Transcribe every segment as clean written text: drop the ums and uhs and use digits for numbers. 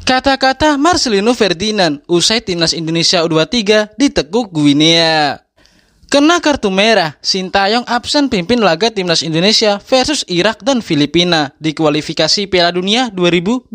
Kata-kata Marcelino Ferdinand usai timnas Indonesia U23 ditekuk Guinea. Kena kartu merah, Sintayong absen pimpin laga timnas Indonesia versus Irak dan Filipina di kualifikasi Piala Dunia 2026.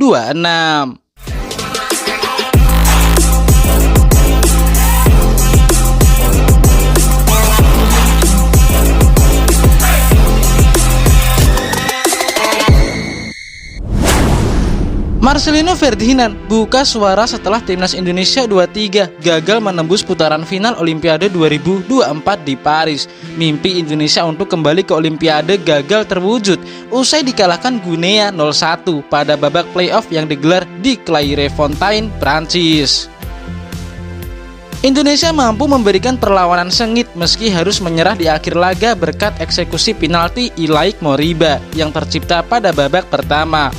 Marcelino Ferdinand buka suara setelah timnas Indonesia U23 gagal menembus putaran final Olimpiade 2024 di Paris. Mimpi Indonesia untuk kembali ke Olimpiade gagal terwujud usai dikalahkan Guinea 0-1 pada babak playoff yang digelar di Clairefontaine, Prancis. Indonesia mampu memberikan perlawanan sengit meski harus menyerah di akhir laga berkat eksekusi penalti Ilaik Moriba yang tercipta pada babak pertama.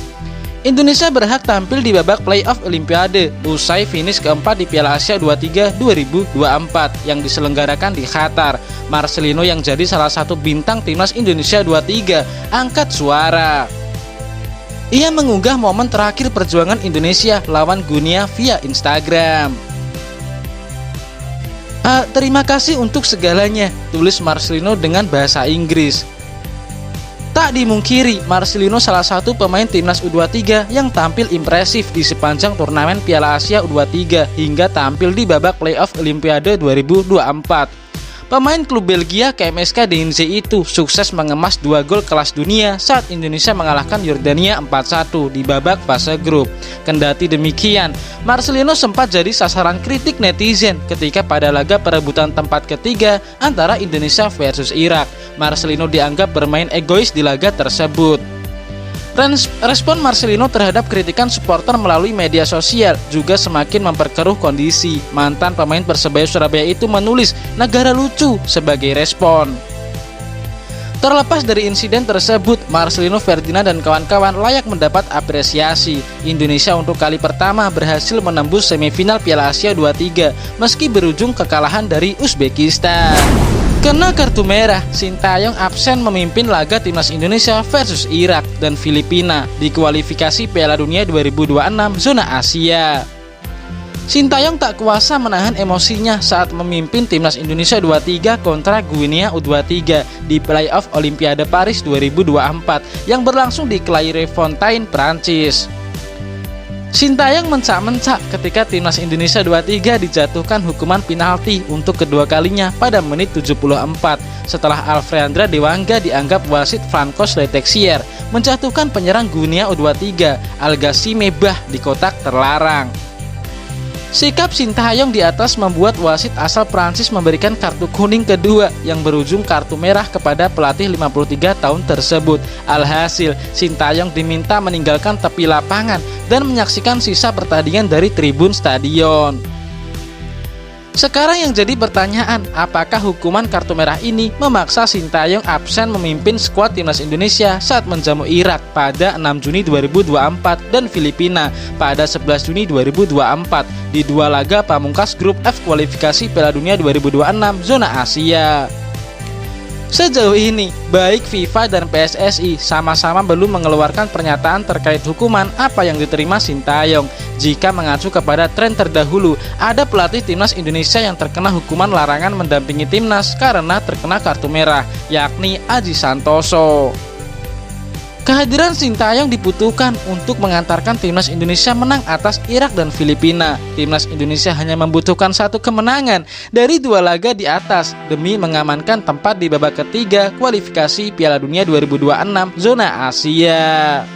Indonesia berhak tampil di babak playoff Olimpiade usai finish keempat di Piala Asia U23 2024 yang diselenggarakan di Qatar. Marcelino yang jadi salah satu bintang timnas Indonesia U23 angkat suara. Ia mengunggah momen terakhir perjuangan Indonesia lawan Guinea via Instagram. Terima kasih untuk segalanya, tulis Marcelino dengan bahasa Inggris. Tak dimungkiri, Marcelino salah satu pemain timnas U23 yang tampil impresif di sepanjang turnamen Piala Asia U23 hingga tampil di babak playoff Olimpiade 2024. Pemain klub Belgia KMSK DNZ itu sukses mengemas 2 gol kelas dunia saat Indonesia mengalahkan Yordania 4-1 di babak fase grup. Kendati demikian, Marcelino sempat jadi sasaran kritik netizen ketika pada laga perebutan tempat ketiga antara Indonesia versus Irak. Marcelino dianggap bermain egois di laga tersebut. Respon Marcelino terhadap kritikan supporter melalui media sosial juga semakin memperkeruh kondisi. Mantan pemain Persebaya Surabaya itu menulis "negara lucu" sebagai respon. Terlepas dari insiden tersebut, Marcelino Ferdinand dan kawan-kawan layak mendapat apresiasi. Indonesia untuk kali pertama berhasil menembus semifinal Piala Asia U23 meski berujung kekalahan dari Uzbekistan. Kena kartu merah, Sintayong absen memimpin laga timnas Indonesia versus Irak dan Filipina di kualifikasi Piala Dunia 2026 zona Asia. Sintayong tak kuasa menahan emosinya saat memimpin timnas Indonesia U23 kontra Guinea U23 di playoff Olimpiade Paris 2024 yang berlangsung di Clairefontaine, Prancis. Sintayong mencak-mencak ketika timnas Indonesia U23 dijatuhkan hukuman penalti untuk kedua kalinya pada menit 74 setelah Alfreandra Dewangga dianggap wasit Francos Letexier menjatuhkan penyerang Guinea U23 Al-Ghazi Mebah di kotak terlarang. Sikap Sintayong di atas membuat wasit asal Prancis memberikan kartu kuning kedua yang berujung kartu merah kepada pelatih 53 tahun tersebut. Alhasil, Sintayong diminta meninggalkan tepi lapangan dan menyaksikan sisa pertandingan dari tribun stadion. Sekarang yang jadi pertanyaan, apakah hukuman kartu merah ini memaksa Sintayong absen memimpin skuad timnas Indonesia saat menjamu Irak pada 6 Juni 2024 dan Filipina pada 11 Juni 2024 di 2 laga pamungkas grup F kualifikasi Piala Dunia 2026 zona Asia. Sejauh ini, baik FIFA dan PSSI sama-sama belum mengeluarkan pernyataan terkait hukuman apa yang diterima Sintayong. Jika mengacu kepada tren terdahulu, ada pelatih timnas Indonesia yang terkena hukuman larangan mendampingi timnas karena terkena kartu merah, yakni Aji Santoso. Kehadiran Sintayong dibutuhkan untuk mengantarkan timnas Indonesia menang atas Irak dan Filipina. Timnas Indonesia hanya membutuhkan 1 kemenangan dari 2 laga di atas demi mengamankan tempat di babak ketiga kualifikasi Piala Dunia 2026 zona Asia.